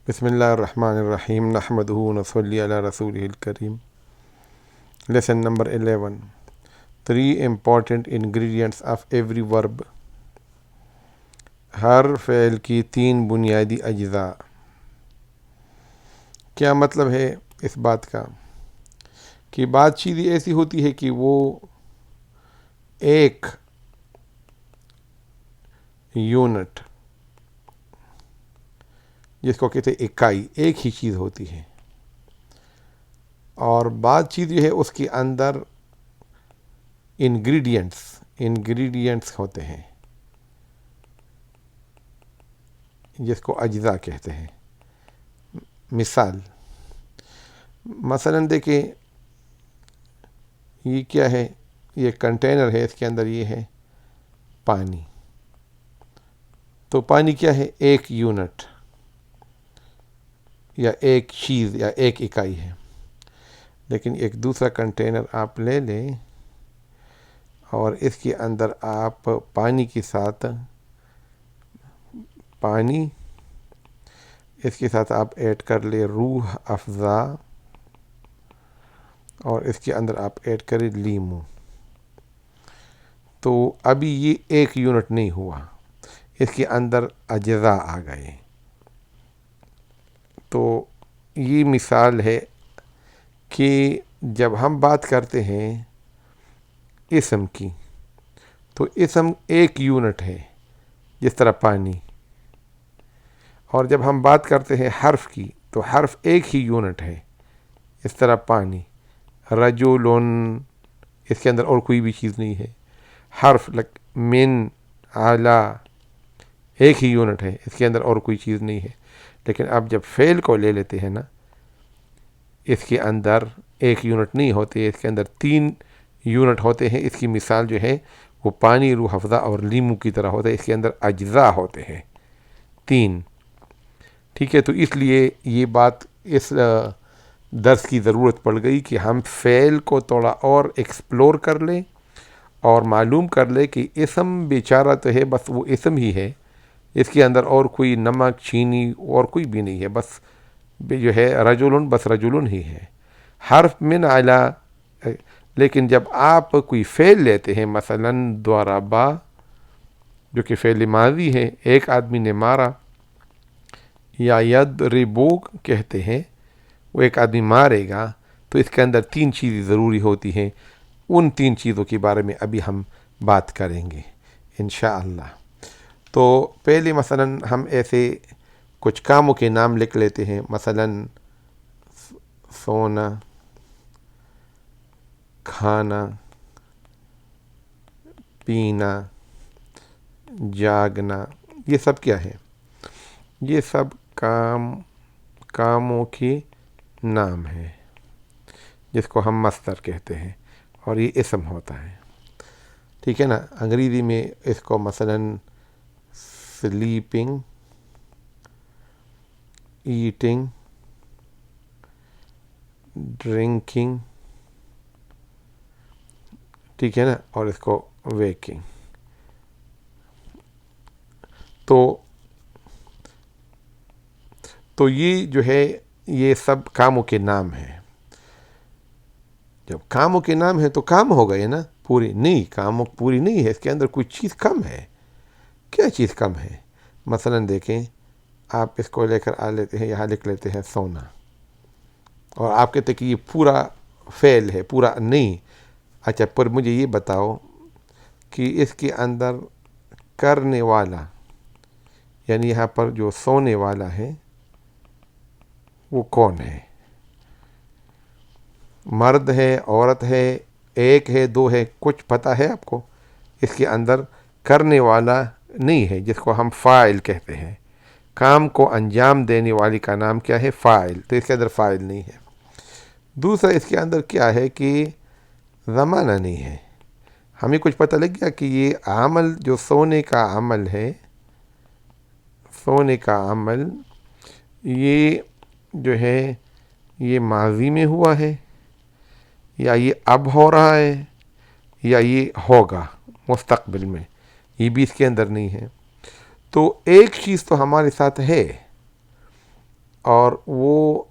بسم اللہ الرحمن الرحیم نحمدہ ونصلی علی رسولہ الکریم۔ Lesson number 11، 3 important ingredients of every verb۔ ہر فعل کی 3 بنیادی اجزاء۔ کیا مطلب ہے اس بات کا کہ بات چیزیں ایسی ہوتی ہے کہ وہ ایک یونٹ، جس کو کہتے ہیں اکائی، ایک ہی چیز ہوتی ہے، اور بات چیز جو ہے اس کے اندر انگریڈینٹس ہوتے ہیں، جس کو اجزاء کہتے ہیں۔ مثلا دیکھیں، یہ کیا ہے؟ یہ کنٹینر ہے، اس کے اندر یہ ہے پانی۔ تو پانی کیا ہے؟ ایک یونٹ یا ایک چیز یا ایک اکائی ہے۔ لیکن ایک دوسرا کنٹینر آپ لے لیں اور اس کے اندر آپ پانی کے ساتھ اس کے ساتھ آپ ایڈ کر لیں روح افزا، اور اس کے اندر آپ ایڈ کریں لیموں، تو ابھی یہ ایک یونٹ نہیں ہوا، اس کے اندر اجزاء آ گئے۔ تو یہ مثال ہے کہ جب ہم بات کرتے ہیں اسم کی، تو اسم ایک یونٹ ہے جس طرح پانی، اور جب ہم بات کرتے ہیں حرف کی، تو حرف ایک ہی یونٹ ہے اس طرح پانی۔ رجلن، اس کے اندر اور کوئی بھی چیز نہیں ہے۔ حرف من، اعلیٰ، ایک ہی یونٹ ہے، اس کے اندر اور کوئی چیز نہیں ہے۔ لیکن اب جب فعل کو لے لیتے ہیں نا، اس کے اندر ایک یونٹ نہیں ہوتے، اس کے اندر 3 یونٹ ہوتے ہیں۔ اس کی مثال جو ہے وہ پانی، روح افزا اور لیموں کی طرح ہوتا ہے۔ اس کے اندر اجزاء ہوتے ہیں 3۔ ٹھیک ہے، تو اس لیے یہ بات اس درس کی ضرورت پڑ گئی کہ ہم فعل کو تھوڑا اور ایکسپلور کر لیں اور معلوم کر لیں کہ اسم بیچارہ تو ہے، بس وہ اسم ہی ہے، اس کے اندر اور کوئی نمک، چینی اور کوئی بھی نہیں ہے، بس جو ہے رجلن، بس رجلن ہی ہے۔ حرف من اعلیٰ، لیکن جب آپ کوئی فعل لیتے ہیں، مثلا ضربا، جو کہ فعل ماضی ہے، ایک آدمی نے مارا، یا یضربو کہتے ہیں، وہ ایک آدمی مارے گا، تو اس کے اندر 3 چیزیں ضروری ہوتی ہیں۔ ان 3 چیزوں کے بارے میں ابھی ہم بات کریں گے انشاءاللہ۔ تو پہلے مثلا ہم ایسے کچھ کاموں کے نام لکھ لیتے ہیں، مثلا سونا، کھانا، پینا، جاگنا، یہ سب کیا ہے؟ یہ سب کاموں کے نام ہے، جس کو ہم مصدر کہتے ہیں، اور یہ اسم ہوتا ہے۔ ٹھیک ہے نا؟ انگریزی میں اس کو مثلا سلیپنگ، ایٹنگ، ڈرنکنگ، ٹھیک ہے نا، اور اس کو ویکنگ۔ تو یہ جو ہے، یہ سب کاموں کے نام ہیں۔ جب کاموں کے نام ہیں تو کام ہو گئے نا، پوری نہیں، کام پوری نہیں ہے، اس کے اندر کوئی چیز کم ہے۔ کیا چیز کم ہے؟ مثلا دیکھیں، آپ اس کو لے کر آ لیتے ہیں، یہاں لکھ لیتے ہیں سونا، اور آپ کہتے ہیں کہ یہ پورا فعل ہے، پورا نہیں۔ اچھا، پر مجھے یہ بتاؤ کہ اس کے اندر کرنے والا، یعنی یہاں پر جو سونے والا ہے، وہ کون ہے؟ مرد ہے، عورت ہے، ایک ہے، 2 ہے؟ کچھ پتہ ہے آپ کو؟ اس کے اندر کرنے والا نہیں ہے، جس کو ہم فاعل کہتے ہیں۔ کام کو انجام دینے والی کا نام کیا ہے؟ فاعل۔ تو اس کے اندر فاعل نہیں ہے۔ دوسرا، اس کے اندر کیا ہے کہ زمانہ نہیں ہے۔ ہمیں کچھ پتہ لگ گیا کہ یہ عمل جو سونے کا عمل ہے، سونے کا عمل، یہ جو ہے یہ ماضی میں ہوا ہے، یا یہ اب ہو رہا ہے، یا یہ ہوگا مستقبل میں، یہ بھی اس کے اندر نہیں ہے۔ تو ایک چیز تو ہمارے ساتھ ہے، اور وہ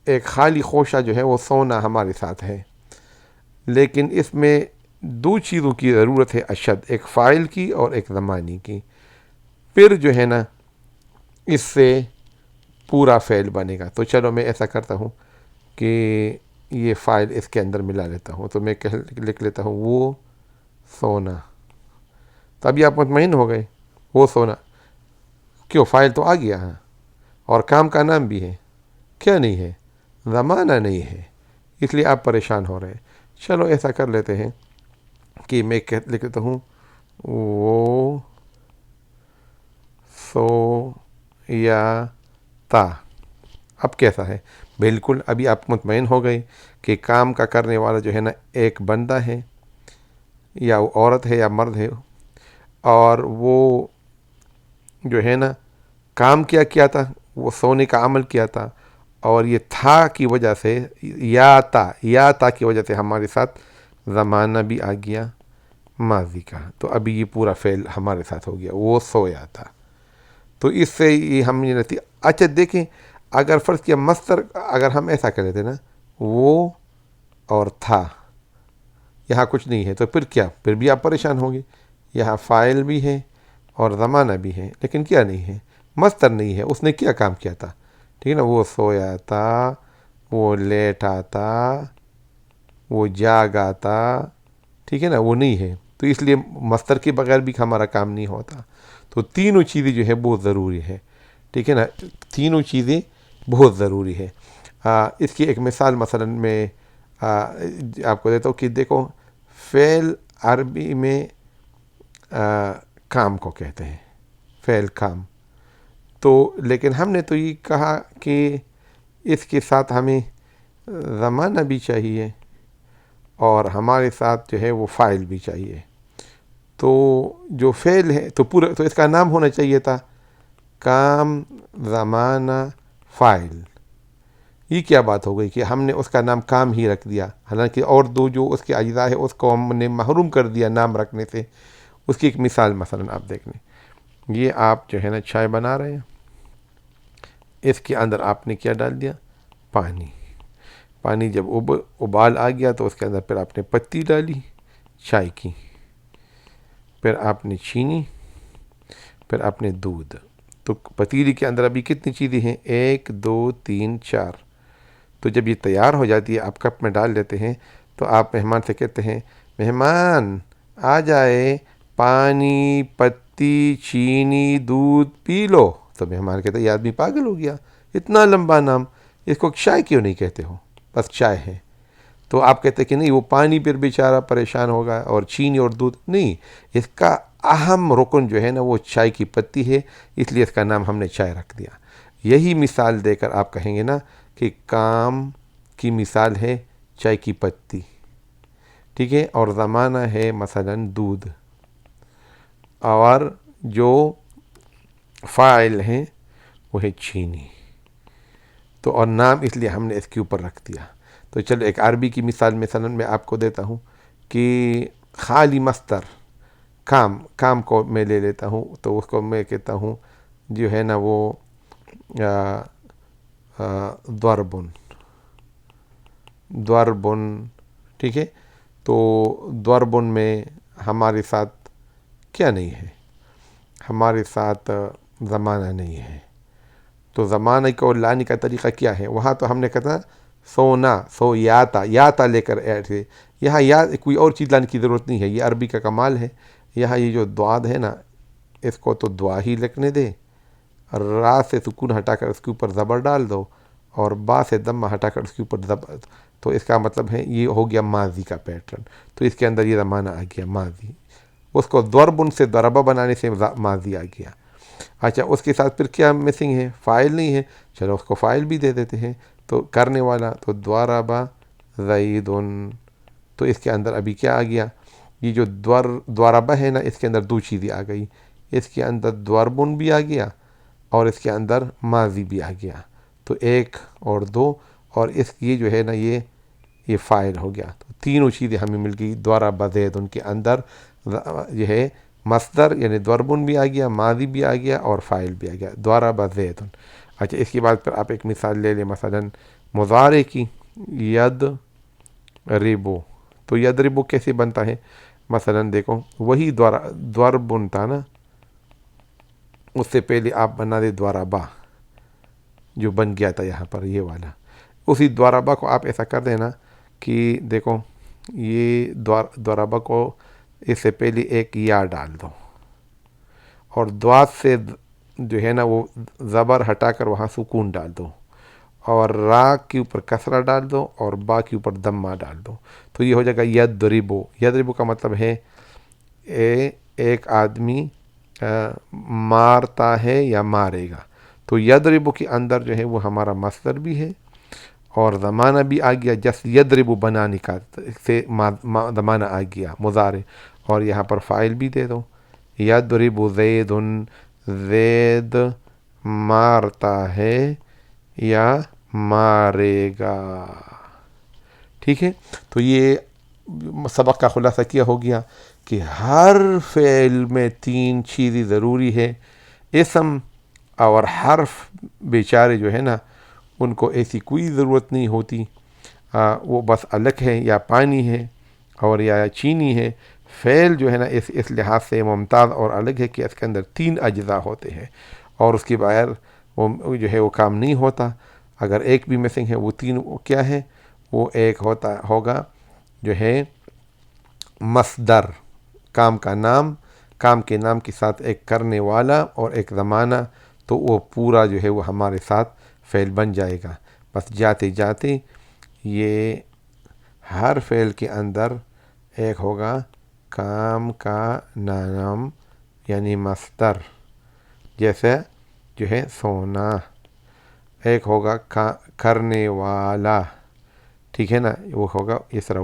ایک خالی خوشہ جو ہے وہ سونا ہمارے ساتھ ہے، لیکن اس میں دو چیزوں کی ضرورت ہے اشد، ایک فاعل کی اور ایک زمانی کی، پھر جو ہے نا اس سے پورا فعل بنے گا۔ تو چلو میں ایسا کرتا ہوں کہ یہ فاعل اس کے اندر ملا لیتا ہوں، تو میں لکھ لیتا ہوں وہ سونا۔ تو ابھی آپ مطمئن ہو گئے، وہ سونا، کیوں فاعل تو آ گیا ہے اور کام کا نام بھی ہے، کیا نہیں ہے؟ زمانہ نہیں ہے، اس لیے آپ پریشان ہو رہے ہیں۔ چلو ایسا کر لیتے ہیں کہ میں لکھ لیتا ہوں وہ سو یا تا۔ اب کیسا ہے؟ بالکل ابھی آپ مطمئن ہو گئے کہ کام کا کرنے والا جو ہے نا ایک بندہ ہے، یا وہ عورت ہے یا مرد ہے، اور وہ جو ہے نا کام کیا تھا، وہ سونے کا عمل کیا تھا، اور یہ تھا کی وجہ سے یا تا کی وجہ سے ہمارے ساتھ زمانہ بھی آ گیا ماضی کا۔ تو ابھی یہ پورا فعل ہمارے ساتھ ہو گیا، وہ سویا تھا۔ تو اس سے یہ ہم یہ نتیجہ، اچھا دیکھیں اگر فرض کیا مصدر، اگر ہم ایسا کر لیتے نا وہ اور تھا، یہاں کچھ نہیں ہے، تو پھر کیا؟ پھر بھی آپ پریشان ہوں گے، یہاں فاعل بھی ہے اور زمانہ بھی ہے، لیکن کیا نہیں ہے؟ مصدر نہیں ہے، اس نے کیا کام کیا تھا، ٹھیک ہے نا؟ وہ سویا تھا، وہ لیٹا تھا، وہ جاگا تھا، ٹھیک ہے نا؟ وہ نہیں ہے، تو اس لیے مصدر کے بغیر بھی ہمارا کام نہیں ہوتا۔ تو تینوں چیزیں جو ہے بہت ضروری ہے، ٹھیک ہے نا؟ تینوں چیزیں بہت ضروری ہے۔ اس کی ایک مثال مثلا میں آپ کو دیتا ہوں کہ دیکھو، فعل عربی میں کام کو کہتے ہیں، فعل کام، تو لیکن ہم نے تو یہ کہا کہ اس کے ساتھ ہمیں زمانہ بھی چاہیے اور ہمارے ساتھ جو ہے وہ فاعل بھی چاہیے۔ تو جو فعل ہے تو پورا، تو اس کا نام ہونا چاہیے تھا کام زمانہ فاعل۔ یہ کیا بات ہو گئی کہ ہم نے اس کا نام کام ہی رکھ دیا، حالانکہ اور دو جو اس کے اجزاء ہے اس کو ہم نے محروم کر دیا نام رکھنے سے۔ اس کی ایک مثال مثلا آپ دیکھ لیں، یہ آپ جو ہے نا چائے بنا رہے ہیں، اس کے اندر آپ نے کیا ڈال دیا؟ پانی جب ابال آ گیا تو اس کے اندر پھر آپ نے پتی ڈالی چائے کی، پھر آپ نے چینی، پھر آپ نے دودھ۔ تو پتیلی کے اندر ابھی کتنی چیزیں ہیں؟ 1 2 3 4۔ تو جب یہ تیار ہو جاتی ہے، آپ کپ میں ڈال دیتے ہیں، تو آپ مہمان سے کہتے ہیں مہمان آ جائے، پانی، پتی، چینی، دودھ پی لو۔ تو مہمان کہتے ہیں یہ آدمی پاگل ہو گیا، اتنا لمبا نام، اس کو چائے کیوں نہیں کہتے ہو؟ بس چائے ہے۔ تو آپ کہتے ہیں کہ نہیں، وہ پانی پھر بیچارہ پریشان ہوگا، اور چینی اور دودھ نہیں، اس کا اہم رکن جو ہے نا وہ چائے کی پتی ہے، اس لیے اس کا نام ہم نے چائے رکھ دیا۔ یہی مثال دے کر آپ کہیں گے نا کہ کام کی مثال ہے چائے کی پتی، ٹھیک ہے، اور زمانہ ہے مثلا دودھ، اور جو فاعل ہیں وہ ہے چینی۔ تو اور نام اس لیے ہم نے اس کے اوپر رکھ دیا۔ تو چلو ایک عربی کی مثال مثلا میں آپ کو دیتا ہوں کہ خالی مصدر کام کو میں لے لیتا ہوں، تو اس کو میں کہتا ہوں جو ہے نا وہ ضربن، ٹھیک ہے؟ تو ضربن میں ہمارے ساتھ کیا نہیں ہے؟ ہمارے ساتھ زمانہ نہیں ہے۔ تو زمانہ کو لانے کا طریقہ کیا ہے؟ وہاں تو ہم نے کہا سونا، سو یا تا لے کر ایڈ ہے، یہاں یا کوئی اور چیز لانے کی ضرورت نہیں ہے، یہ عربی کا کمال ہے۔ یہاں یہ جو دعاد ہے نا، اس کو تو دعا ہی لکھنے دے، را سے سکون ہٹا کر اس کے اوپر زبر ڈال دو، اور با سے دمہ ہٹا کر اس کے اوپر زبر، تو اس کا مطلب ہے یہ ہو گیا ماضی کا پیٹرن۔ تو اس کے اندر یہ زمانہ آ گیا ماضی، اس کو ضربن سے ضربہ بنانے سے ماضی آ گیا۔ اچھا، اس کے ساتھ پھر کیا مسنگ ہے؟ فاعل نہیں ہے، چلو اس کو فاعل بھی دے دیتے ہیں۔ تو کرنے والا تو ضرب زید، تو اس کے اندر ابھی کیا آ گیا؟ یہ جو ضرب ہے نا، اس کے اندر دو چیزیں آ گئی، اس کے اندر ضربن بھی آ گیا اور اس کے اندر ماضی بھی آ گیا۔ تو 1 اور 2، اور اس یہ جو ہے نا یہ فاعل ہو گیا۔ تو تینوں چیزیں ہمیں مل گئی۔ ضرب زید، ان کے اندر یہ ہے مصدر یعنی ضربن بھی آ گیا، ماضی بھی آ گیا اور فاعل بھی آ گیا، ضرب زید۔ اچھا اس کے بعد پھر آپ ایک مثال لے لیں مثلا مضارع کی، ید ریبو. تو ید ریبو کیسے بنتا ہے؟ مثلا دیکھو وہی ضربن تھا نا، اس سے پہلے آپ بنا دے ضربا جو بن گیا تھا یہاں پر یہ والا، اسی ضربا کو آپ ایسا کر دینا کہ دیکھو یہ ضربا کو اس سے پہلے ایک یا ڈال دو، اور دوات سے جو ہے نا وہ زبر ہٹا کر وہاں سکون ڈال دو، اور را کے اوپر کسرہ ڈال دو اور با کے اوپر دمہ ڈال دو، تو یہ ہو جائے گا یدربو. یدربو کا مطلب ہے ایک آدمی مارتا ہے یا مارے گا. تو یدربو کے اندر جو ہے وہ ہمارا مصدر بھی ہے اور زمانہ بھی آ گیا، جس یدربو بنانے کا سے زمانہ آ گیا مضارع، اور یہاں پر فاعل بھی دے دو. یدربو زید، زید مارتا ہے یا مارے گا. ٹھیک ہے، تو یہ سبق کا خلاصہ کیا ہو گیا کہ ہر فعل میں 3 چیزیں ضروری ہے. اسم اور حرف بیچارے جو ہے نا ان کو ایسی کوئی ضرورت نہیں ہوتی، وہ بس الگ ہے یا پانی ہے اور یا چینی ہے. فعل جو ہے نا اس لحاظ سے ممتاز اور الگ ہے کہ اس کے اندر 3 اجزاء ہوتے ہیں اور اس کے بغیر وہ جو ہے وہ کام نہیں ہوتا. اگر ایک بھی مسنگ ہے وہ 3 کیا ہے؟ وہ ایک ہوگا جو ہے مصدر، کام کا نام، کام کے نام کے ساتھ ایک کرنے والا اور ایک زمانہ، تو وہ پورا جو ہے وہ ہمارے ساتھ فعل بن جائے گا. بس جاتے جاتے یہ ہر فعل کے اندر ایک ہوگا کام کا نام یعنی مصدر، جیسے جو ہے سونا، ایک ہوگا کرنے والا، ٹھیک ہے نا، وہ ہوگا اس طرح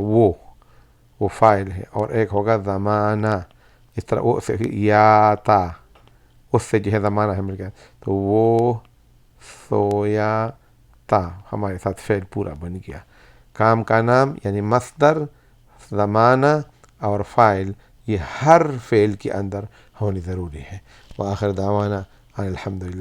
وہ فاعل ہے، اور ایک ہوگا زمانہ، اس طرح وہ یا تا، اس سے جو ہے زمانہ ہے مل گیا، تو وہ سویا تا ہمارے ساتھ فعل پورا بن گیا. کام کا نام یعنی مصدر، زمانہ اور فاعل، یہ ہر فعل کے اندر ہونی ضروری ہے. وآخر دعوانا الحمدللہ.